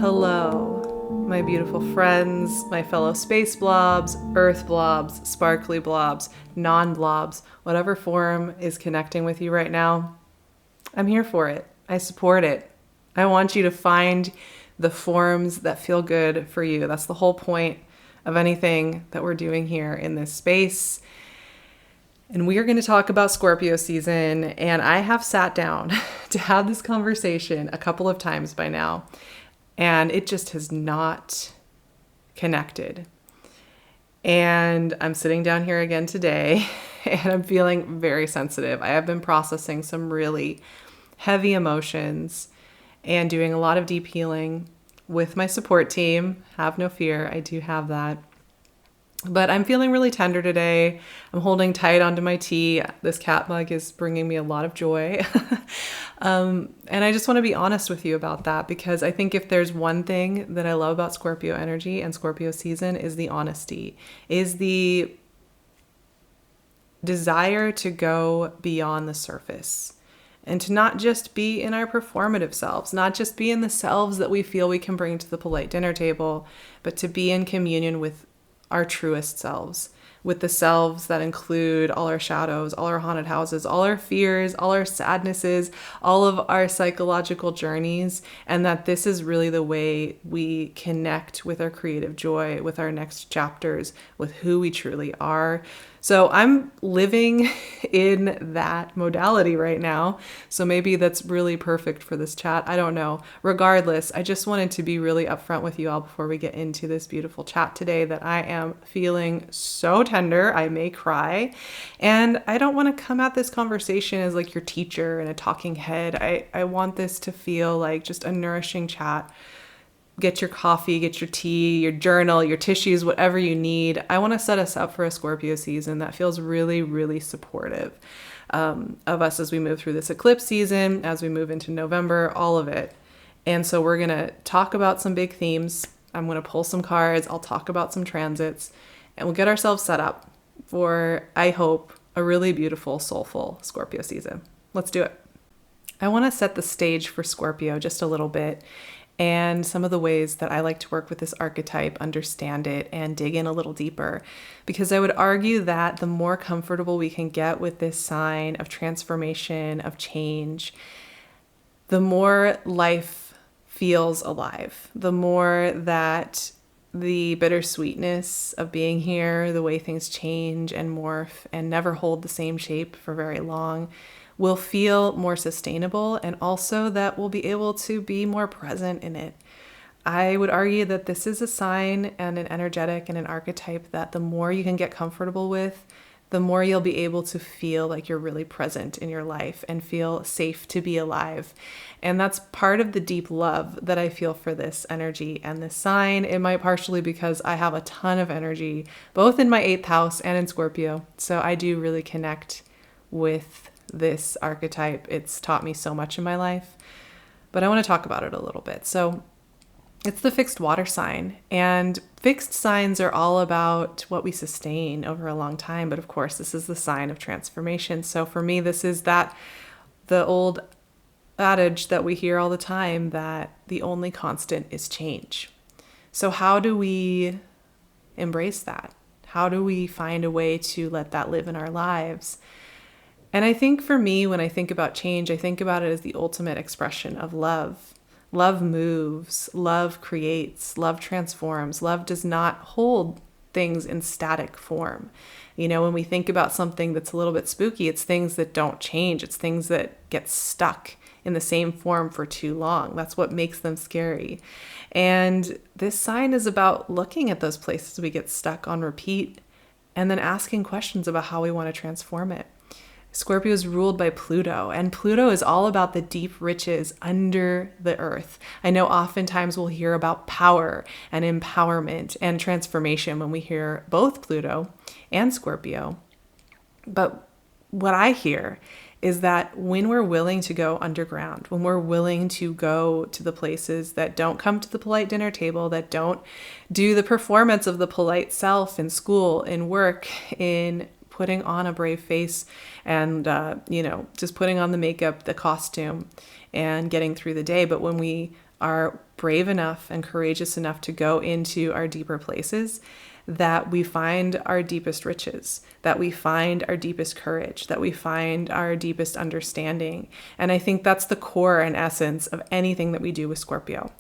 Hello, my beautiful friends, my fellow space blobs, earth blobs, sparkly blobs, non-blobs, whatever form is connecting with you right now. I'm here for it. I support it. I want you to find the forms that feel good for you. That's the whole point of anything that we're doing here in this space. And we are going to talk about Scorpio season, and I have sat down to have this conversation a couple of times by now, and it just has not connected. And I'm sitting down here again today, and I'm feeling very sensitive. I have been processing some really heavy emotions and doing a lot of deep healing with my support team. Have no fear, I do have that. But I'm feeling really tender today. I'm holding tight onto my tea. This cat mug is bringing me a lot of joy. And I just want to be honest with you about that, because I think if there's one thing that I love about Scorpio energy and Scorpio season is the honesty, is the desire to go beyond the surface and to not just be in our performative selves, not just be in the selves that we feel we can bring to the polite dinner table, but to be in communion with our truest selves, with the selves that include all our shadows, all our haunted houses, all our fears, all our sadnesses, all of our psychological journeys, and that this is really the way we connect with our creative joy, with our next chapters, with who we truly are. So I'm living in that modality right now. So maybe that's really perfect for this chat. I don't know. Regardless, I just wanted to be really upfront with you all before we get into this beautiful chat today that I am feeling so tender. I may cry. And I don't want to come at this conversation as like your teacher and a talking head. I want this to feel like just a nourishing chat. Get your coffee, get your tea, your journal, your tissues, whatever you need. I want to set us up for a Scorpio season that feels really, really supportive of us as we move through this eclipse season, as we move into November, all of it. And so we're going to talk about some big themes. I'm going to pull some cards. I'll talk about some transits, and we'll get ourselves set up for, I hope, a really beautiful, soulful Scorpio season. Let's do it. I want to set the stage for Scorpio just a little bit, and some of the ways that I like to work with this archetype, understand it, and dig in a little deeper. Because I would argue that the more comfortable we can get with this sign of transformation, of change, the more life feels alive, the more that the bittersweetness of being here, the way things change and morph and never hold the same shape for very long, will feel more sustainable, and also that we'll be able to be more present in it. I would argue that this is a sign and an energetic and an archetype that the more you can get comfortable with, the more you'll be able to feel like you're really present in your life and feel safe to be alive. And that's part of the deep love that I feel for this energy and this sign. It might partially because I have a ton of energy, both in my 8th house and in Scorpio. So I do really connect with this archetype. It's taught me so much in my life, but I want to talk about it a little bit. So it's the fixed water sign, and fixed signs are all about what we sustain over a long time. But of course, this is the sign of transformation. So for me, this is the old adage that we hear all the time, that the only constant is change. So how do we embrace that? How do we find a way to let that live in our lives? And I think for me, when I think about change, I think about it as the ultimate expression of love. Love moves, love creates, love transforms. Love does not hold things in static form. You know, when we think about something that's a little bit spooky, it's things that don't change. It's things that get stuck in the same form for too long. That's what makes them scary. And this sign is about looking at those places we get stuck on repeat and then asking questions about how we want to transform it. Scorpio is ruled by Pluto, and Pluto is all about the deep riches under the earth. I know oftentimes we'll hear about power and empowerment and transformation when we hear both Pluto and Scorpio. But what I hear is that when we're willing to go underground, when we're willing to go to the places that don't come to the polite dinner table, that don't do the performance of the polite self in school, in work, in putting on a brave face and, just putting on the makeup, the costume, and getting through the day. But when we are brave enough and courageous enough to go into our deeper places, that we find our deepest riches, that we find our deepest courage, that we find our deepest understanding. And I think that's the core and essence of anything that we do with Scorpio.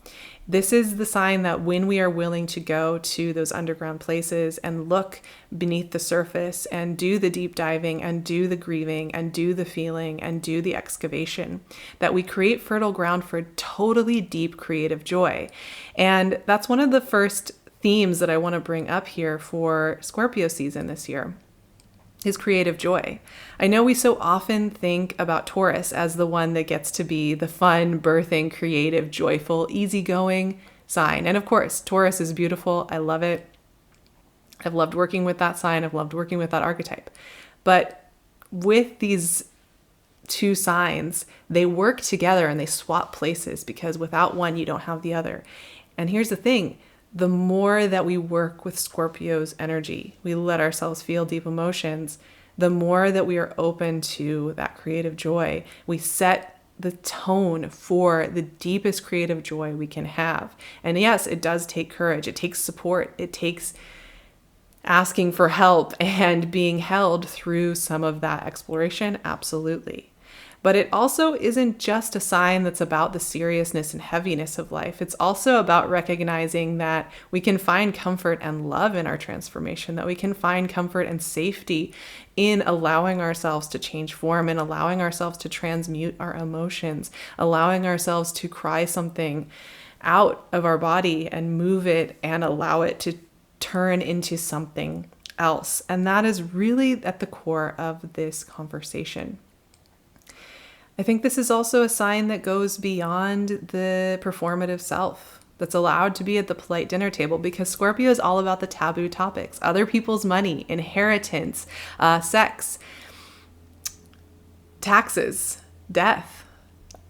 This is the sign that when we are willing to go to those underground places and look beneath the surface and do the deep diving and do the grieving and do the feeling and do the excavation, that we create fertile ground for totally deep creative joy. And that's one of the first themes that I want to bring up here for Scorpio season this year is creative joy. I know we so often think about Taurus as the one that gets to be the fun, birthing, creative, joyful, easygoing sign. And of course, Taurus is beautiful. I love it. I've loved working with that sign. I've loved working with that archetype. But with these two signs, they work together and they swap places because without one, you don't have the other. And here's the thing. The more that we work with Scorpio's energy, we let ourselves feel deep emotions, the more that we are open to that creative joy. We set the tone for the deepest creative joy we can have. And yes, it does take courage. It takes support. It takes asking for help and being held through some of that exploration. Absolutely. But it also isn't just a sign that's about the seriousness and heaviness of life. It's also about recognizing that we can find comfort and love in our transformation, that we can find comfort and safety in allowing ourselves to change form and allowing ourselves to transmute our emotions, allowing ourselves to cry something out of our body and move it and allow it to turn into something else. And that is really at the core of this conversation. I think this is also a sign that goes beyond the performative self, that's allowed to be at the polite dinner table, because Scorpio is all about the taboo topics, other people's money, inheritance, sex, taxes, death,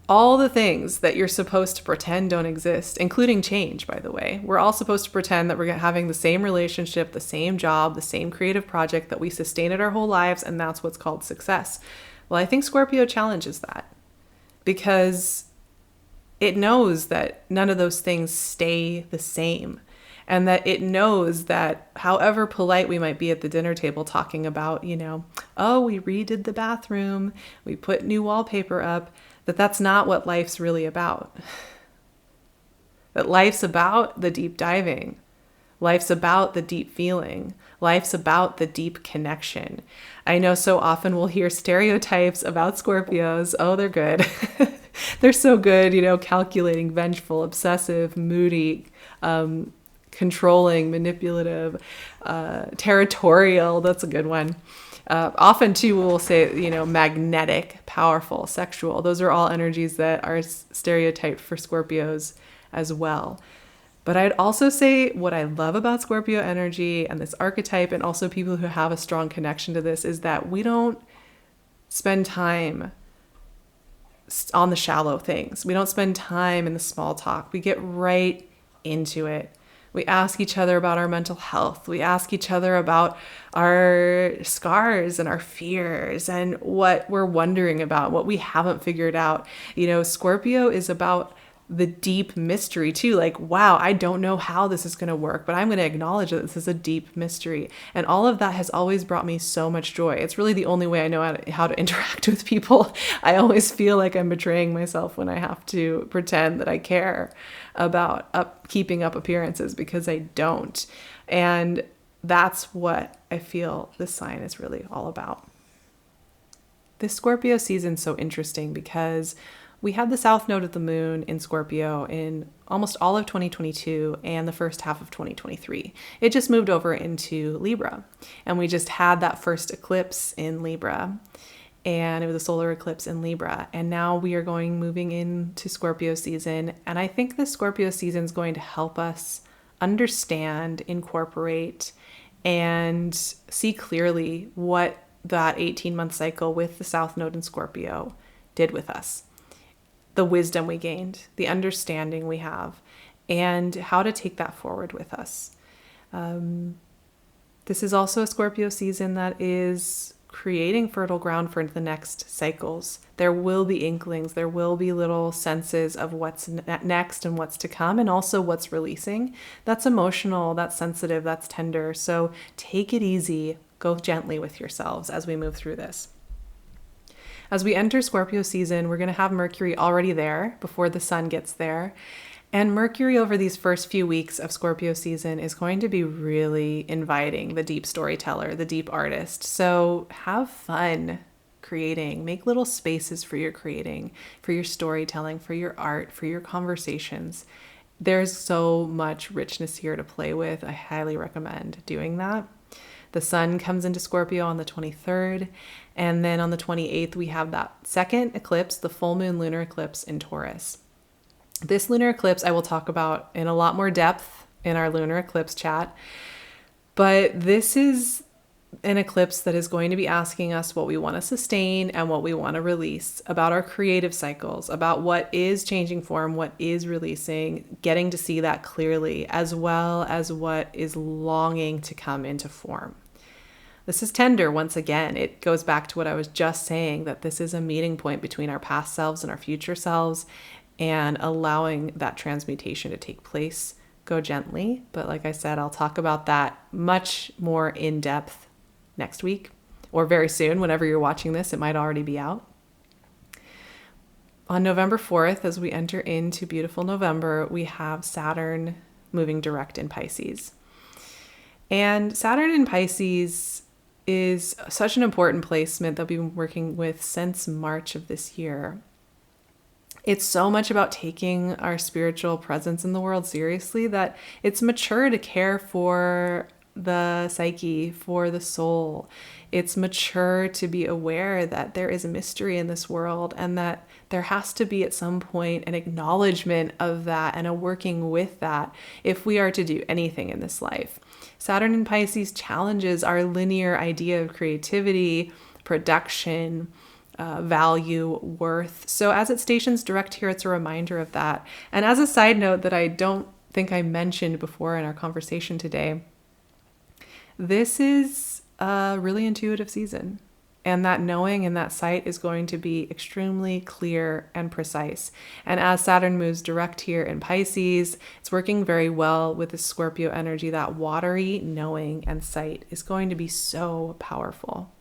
all the things that you're supposed to pretend don't exist, including change, by the way. We're all supposed to pretend that we're having the same relationship, the same job, the same creative project that we sustained our whole lives, and that's what's called success. Well, I think Scorpio challenges that because it knows that none of those things stay the same, and that it knows that however polite we might be at the dinner table talking about, oh, we redid the bathroom, we put new wallpaper up, that's not what life's really about. That life's about the deep diving. Life's about the deep feeling. Life's about the deep connection. I know so often we'll hear stereotypes about Scorpios. Oh, they're good. They're so good, calculating, vengeful, obsessive, moody, controlling, manipulative, territorial. That's a good one. Often too, we'll say, magnetic, powerful, sexual. Those are all energies that are stereotyped for Scorpios as well. But I'd also say what I love about Scorpio energy and this archetype, and also people who have a strong connection to this, is that we don't spend time on the shallow things. We don't spend time in the small talk. We get right into it. We ask each other about our mental health. We ask each other about our scars and our fears and what we're wondering about, what we haven't figured out. Scorpio is about the deep mystery too. Like, wow, I don't know how this is going to work, but I'm going to acknowledge that this is a deep mystery. And all of that has always brought me so much joy. It's really the only way I know how to interact with people. I always feel like I'm betraying myself when I have to pretend that I care about keeping up appearances, because I don't. And that's what I feel this sign is really all about. This Scorpio season's so interesting because we had the south node of the moon in Scorpio in almost all of 2022 and the first half of 2023. It just moved over into Libra, and we just had that first eclipse in Libra, and it was a solar eclipse in Libra. And now we are moving into Scorpio season. And I think the Scorpio season is going to help us understand, incorporate, and see clearly what that 18-month cycle with the south node in Scorpio did with us. The wisdom we gained, the understanding we have, and how to take that forward with us. The This is also a Scorpio season that is creating fertile ground for the next cycles. There will be inklings, there will be little senses of what's next and what's to come, and also what's releasing. That's emotional, that's sensitive, that's tender. So take it easy, go gently with yourselves as we move through this. As we enter Scorpio season, we're going to have Mercury already there before the sun gets there. And Mercury over these first few weeks of Scorpio season is going to be really inviting the deep storyteller, the deep artist. So have fun creating, make little spaces for your creating, for your storytelling, for your art, for your conversations. There's so much richness here to play with. I highly recommend doing that. The sun comes into Scorpio on the 23rd. And then on the 28th, we have that second eclipse, the full moon lunar eclipse in Taurus. This lunar eclipse I will talk about in a lot more depth in our lunar eclipse chat. But this is an eclipse that is going to be asking us what we want to sustain and what we want to release, about our creative cycles, about what is changing form, what is releasing, getting to see that clearly, as well as what is longing to come into form. This is tender once again. It goes back to what I was just saying, that this is a meeting point between our past selves and our future selves, and allowing that transmutation to take place. Go gently. But like I said, I'll talk about that much more in depth next week, or very soon. Whenever you're watching this, it might already be out. On November 4th, as we enter into beautiful November, we have Saturn moving direct in Pisces. And Saturn in Pisces is such an important placement that we've been working with since March of this year. It's so much about taking our spiritual presence in the world seriously that it's mature to care for the psyche, for the soul. It's mature to be aware that there is a mystery in this world, and that there has to be at some point an acknowledgement of that and a working with that if we are to do anything in this life. Saturn in Pisces challenges our linear idea of creativity, production, value, worth. So as it stations direct here, it's a reminder of that. And as a side note that I don't think I mentioned before in our conversation today, this is a really intuitive season. And that knowing and that sight is going to be extremely clear and precise. And as Saturn moves direct here in Pisces, it's working very well with the Scorpio energy. That watery knowing and sight is going to be so powerful.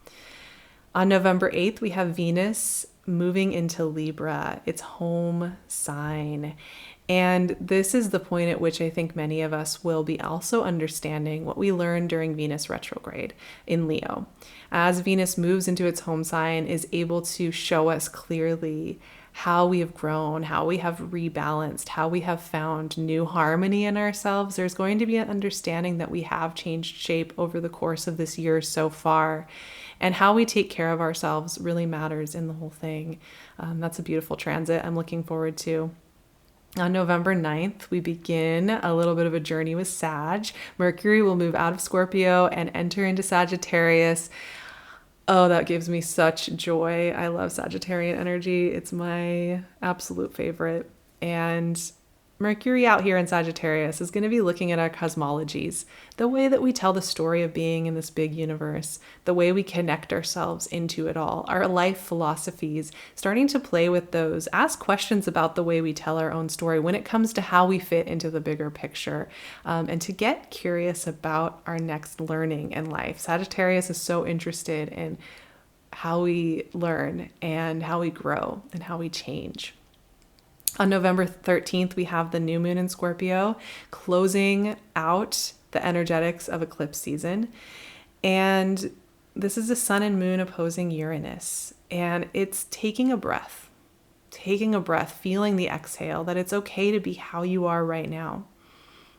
On November 8th, we have Venus moving into Libra, its home sign. And this is the point at which I think many of us will be also understanding what we learned during Venus retrograde in Leo. As Venus moves into its home sign, is able to show us clearly how we have grown, how we have rebalanced, how we have found new harmony in ourselves. There's going to be an understanding that we have changed shape over the course of this year so far. And how we take care of ourselves really matters in the whole thing. That's a beautiful transit I'm looking forward to. On November 9th, we begin a little bit of a journey with Sag. Mercury will move out of Scorpio and enter into Sagittarius. Oh, that gives me such joy. I love Sagittarian energy. It's my absolute favorite. And Mercury out here in Sagittarius is going to be looking at our cosmologies, the way that we tell the story of being in this big universe, the way we connect ourselves into it all, our life philosophies, starting to play with those, ask questions about the way we tell our own story when it comes to how we fit into the bigger picture, and to get curious about our next learning in life. Sagittarius is so interested in how we learn and how we grow and how we change. On November 13th, we have the new moon in Scorpio, closing out the energetics of eclipse season. And this is the sun and moon opposing Uranus. And it's taking a breath, feeling the exhale, that it's okay to be how you are right now.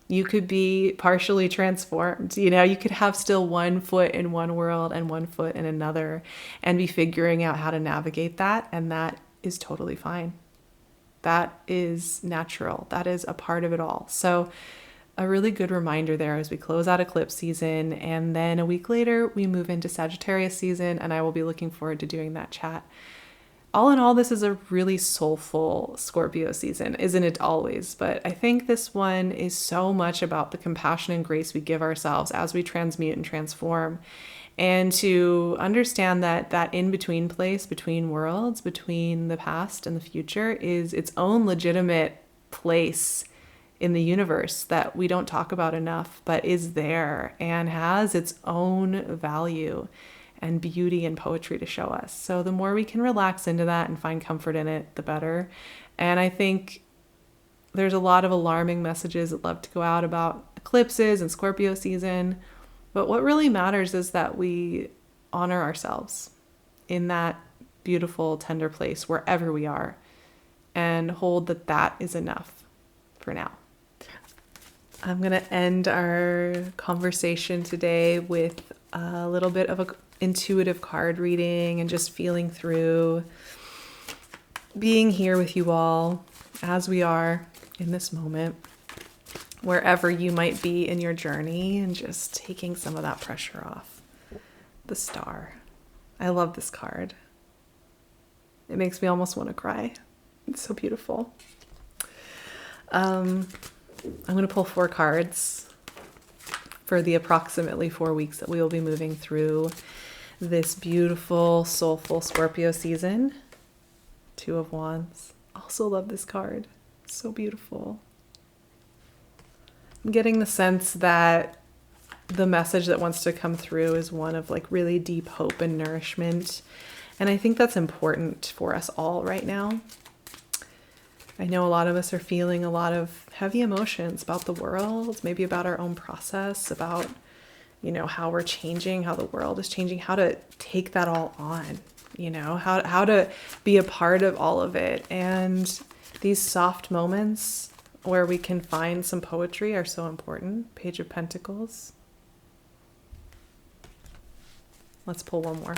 You could be partially transformed. You could have still one foot in one world and one foot in another, and be figuring out how to navigate that. And that is totally fine. That is natural. That is a part of it all. So a really good reminder there as we close out eclipse season. And then a week later, we move into Sagittarius season, and I will be looking forward to doing that chat. all in all, this is a really soulful Scorpio season, isn't it always? But I think this one is so much about the compassion and grace we give ourselves as we transmute and transform. And to understand that that in-between place between worlds, between the past and the future, is its own legitimate place in the universe that we don't talk about enough, but is there and has its own value and beauty and poetry to show us. So the more we can relax into that and find comfort in it, the better. And I think there's a lot of alarming messages that love to go out about eclipses and Scorpio season. But what really matters is that we honor ourselves in that beautiful, tender place wherever we are, and hold that that is enough for now. I'm going to end our conversation today with a little bit of an intuitive card reading and just feeling through being here with you all as we are in this moment, wherever you might be in your journey, and just taking some of that pressure off. The Star. I love this card. It makes me almost want to cry. It's so beautiful. I'm going to pull 4 cards for the approximately 4 weeks that we will be moving through this beautiful, soulful Scorpio season. 2 of Wands. Also love this card. It's so beautiful. I'm getting the sense that the message that wants to come through is one of like really deep hope and nourishment. And I think that's important for us all right now. I know a lot of us are feeling a lot of heavy emotions about the world, maybe about our own process, about, how we're changing, how the world is changing, how to take that all on, how to be a part of all of it. And these soft moments where we can find some poetry are so important. Page of Pentacles. Let's pull one more.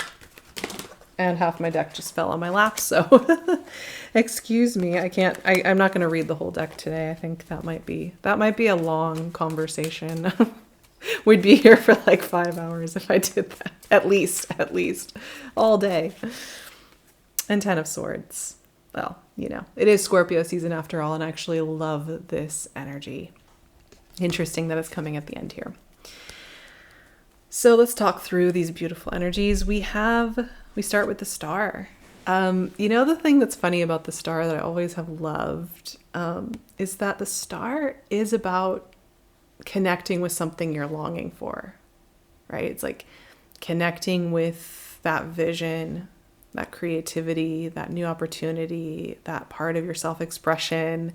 And half my deck just fell on my lap, so excuse me. I'm not going to read the whole deck today. I think that might be a long conversation. We'd be here for like 5 hours if I did that. At least all day. And 10 of Swords. Well, it is Scorpio season after all, and I actually love this energy. Interesting that it's coming at the end here. So let's talk through these beautiful energies. We start with the Star. The thing that's funny about the Star that I always have loved is that the Star is about connecting with something you're longing for, right? It's like connecting with that vision, that creativity, that new opportunity, that part of your self-expression,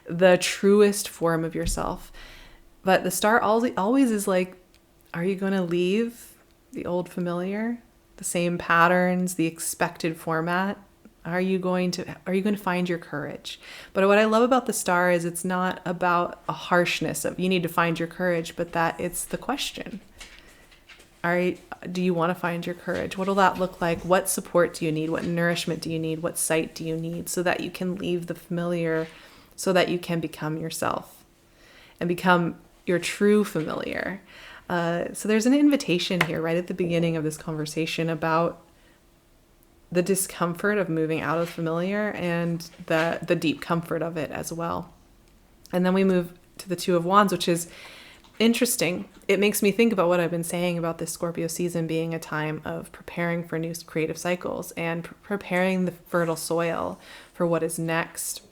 the truest form of yourself. But the Star always is like, are you going to leave the old familiar, the same patterns, the expected format? Are you going to find your courage? But what I love about the Star is it's not about a harshness of you need to find your courage, but that it's the question. Do you want to find your courage? What will that look like? What support do you need? What nourishment do you need? What sight do you need so that you can leave the familiar, so that you can become yourself and become your true familiar? So there's an invitation here right at the beginning of this conversation about the discomfort of moving out of familiar and the deep comfort of it as well. And then we move to the 2 of Wands, which is interesting. It makes me think about what I've been saying about this Scorpio season being a time of preparing for new creative cycles and preparing the fertile soil for what is next.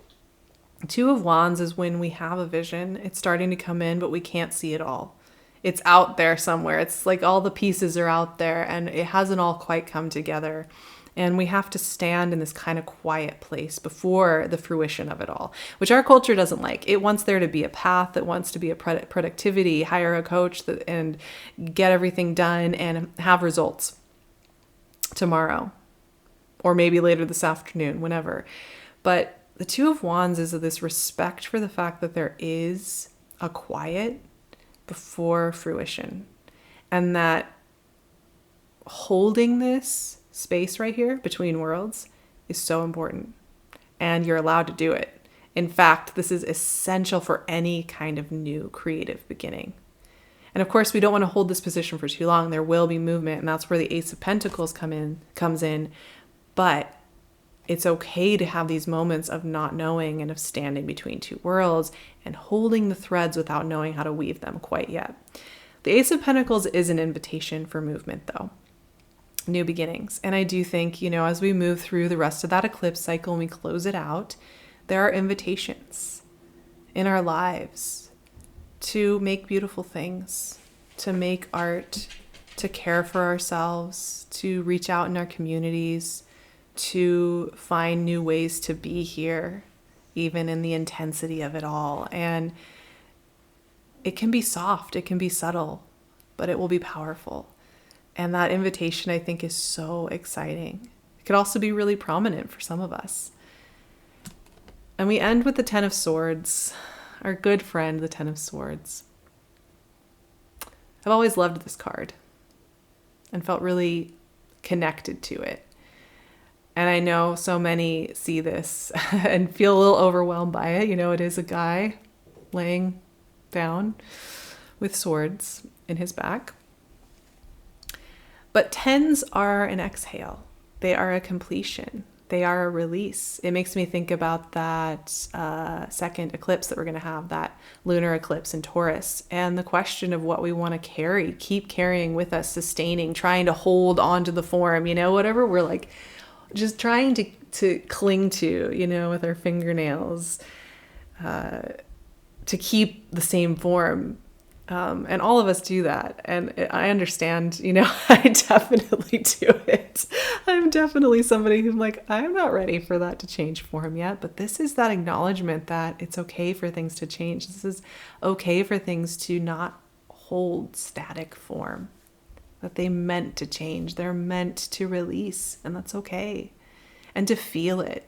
2 of Wands is when we have a vision. It's starting to come in, but we can't see it all. It's out there somewhere. It's like all the pieces are out there and it hasn't all quite come together. And we have to stand in this kind of quiet place before the fruition of it all, which our culture doesn't like. It wants there to be a path. It wants to be a productivity, hire a coach and get everything done and have results tomorrow or maybe later this afternoon, whenever. But the 2 of Wands is this respect for the fact that there is a quiet before fruition, and that holding this space right here between worlds is so important, and you're allowed to do it. In fact, this is essential for any kind of new creative beginning. And of course, we don't want to hold this position for too long. There will be movement, and that's where the Ace of Pentacles comes in. But it's okay to have these moments of not knowing and of standing between two worlds and holding the threads without knowing how to weave them quite yet. The Ace of Pentacles is an invitation for movement, though. New beginnings. And I do think, as we move through the rest of that eclipse cycle and we close it out, there are invitations in our lives to make beautiful things, to make art, to care for ourselves, to reach out in our communities, to find new ways to be here, even in the intensity of it all. And it can be soft, it can be subtle, but it will be powerful. And that invitation, I think, is so exciting. It could also be really prominent for some of us. And we end with the Ten of Swords, our good friend, the Ten of Swords. I've always loved this card and felt really connected to it. And I know so many see this and feel a little overwhelmed by it. It is a guy laying down with swords in his back. But tens are an exhale. They are a completion. They are a release. It makes me think about that second eclipse that we're going to have, that lunar eclipse in Taurus, and the question of what we want to carry, keep carrying with us, sustaining, trying to hold on to the form, whatever we're like, just trying to cling to, with our fingernails, to keep the same form. And all of us do that. And I understand, I definitely do it. I'm definitely somebody who's like, I'm not ready for that to change form yet. But this is that acknowledgement that it's okay for things to change. This is okay for things to not hold static form, that they meant to change. They're meant to release, and that's okay. And to feel it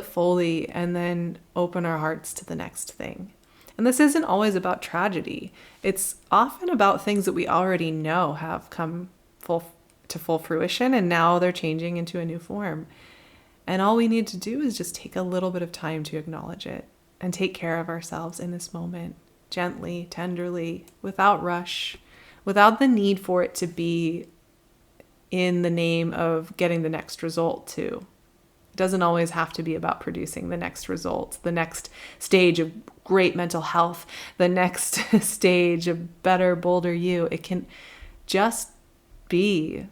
fully, and then open our hearts to the next thing. And this isn't always about tragedy. It's often about things that we already know have come to full fruition, and now they're changing into a new form. And all we need to do is just take a little bit of time to acknowledge it and take care of ourselves in this moment, gently, tenderly, without rush, without the need for it to be in the name of getting the next result too. It doesn't always have to be about producing the next result, the next stage of great mental health, the next stage of better, bolder you. It can just be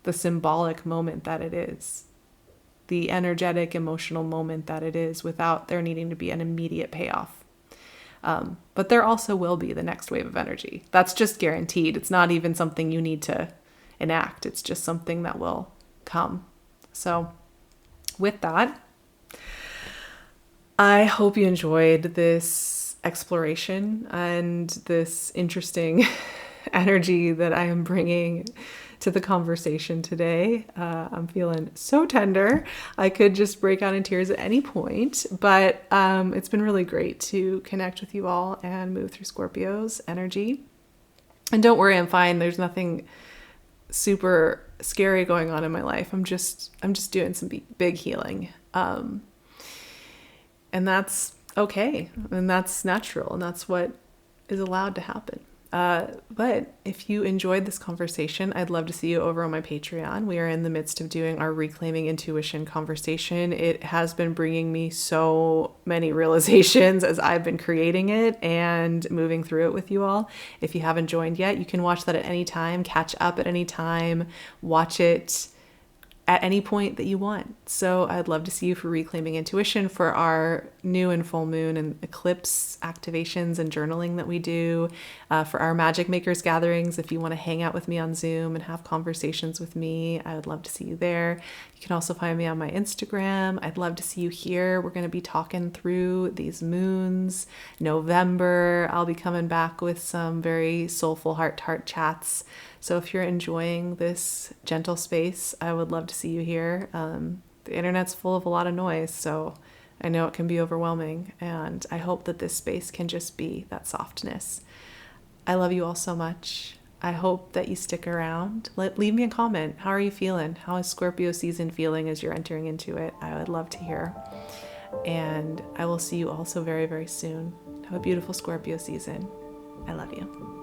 the symbolic moment that it is, the energetic, emotional moment that it is, without there needing to be an immediate payoff. But there also will be the next wave of energy. That's just guaranteed. It's not even something you need to enact. It's just something that will come. So with that, I hope you enjoyed this exploration and this interesting energy that I am bringing to the conversation today. I'm feeling so tender. I could just break out in tears at any point, but it's been really great to connect with you all and move through Scorpio's energy. And don't worry, I'm fine. There's nothing super scary going on in my life. I'm just doing some big healing. And that's okay. And that's natural. And that's what is allowed to happen. But if you enjoyed this conversation, I'd love to see you over on my Patreon. We are in the midst of doing our Reclaiming Intuition conversation. It has been bringing me so many realizations as I've been creating it and moving through it with you all. If you haven't joined yet, you can watch that at any time, catch up at any time, watch it at any point that you want. So I'd love to see you for Reclaiming Intuition, for our new and full moon and eclipse activations and journaling that we do, for our Magic Makers gatherings. If you want to hang out with me on Zoom and have conversations with me, I would love to see you there. You can also find me on my Instagram. I'd love to see you here. We're going to be talking through these moons. November, I'll be coming back with some very soulful heart-to-heart chats. So if you're enjoying this gentle space, I would love to see you here. The internet's full of a lot of noise, so I know it can be overwhelming, and I hope that this space can just be that softness. I love you all so much. I hope that you stick around. Leave me a comment. How are you feeling? How is Scorpio season feeling as you're entering into it? I would love to hear. And I will see you also very, very soon. Have a beautiful Scorpio season. I love you.